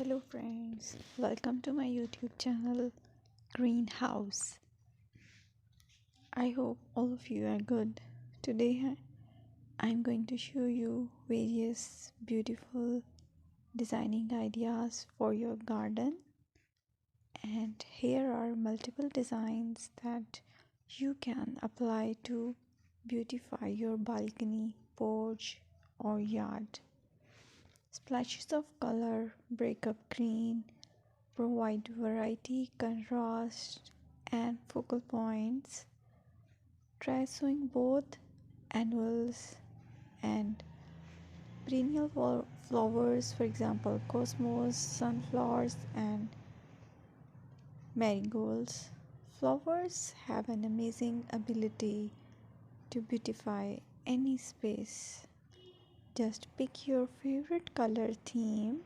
Hello friends, welcome to my YouTube channel Greenhouse. I hope all of you are good. Today I'm going to show you various beautiful designing ideas for your garden, and here are multiple designs that you can apply to beautify your balcony, porch or yard. Splashes of color break up green, provide variety, contrast, and focal points. Try sowing both annuals and perennial flowers, for example, cosmos, sunflowers, and marigolds. Flowers have an amazing ability to beautify any space. Just pick your favorite color theme.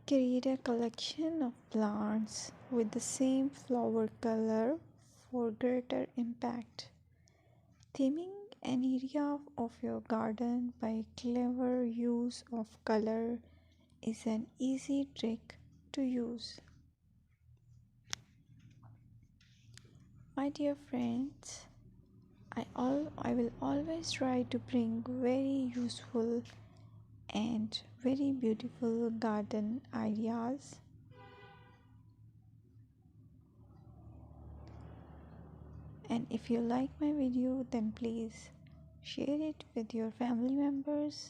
Create a collection of plants with the same flower color for greater impact. Theming an area of your garden by clever use of color is an easy trick to use. My dear friends, I will always try to bring very useful and very beautiful garden ideas. And if you like my video, then please share it with your family members.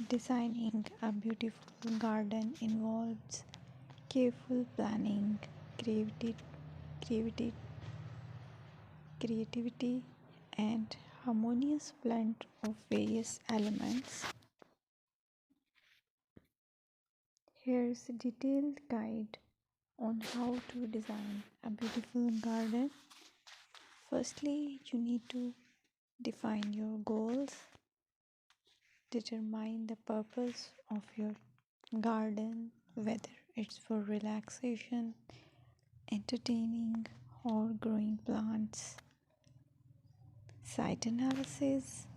Designing a beautiful garden involves careful planning, creativity, creativity, creativity, and harmonious blend of various elements. Here's a detailed guide on how to design a beautiful garden. Firstly, you need to define your goals, determine the purpose of your garden, whether it's for relaxation, entertaining, or growing plants. Site analysis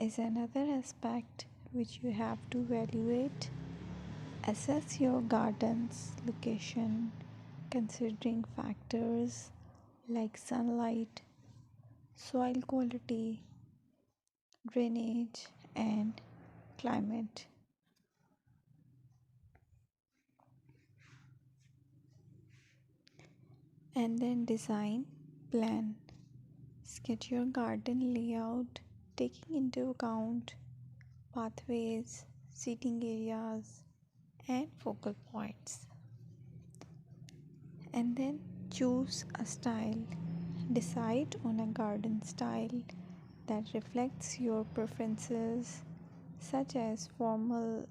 is another aspect which you have to evaluate. Assess your garden's location considering factors like sunlight, soil quality, drainage, and climate. And then design, plan. Sketch your garden layout taking into account pathways, seating areas, and focal points. And then choose a style. Decide on a garden style that reflects your preferences, such as formal,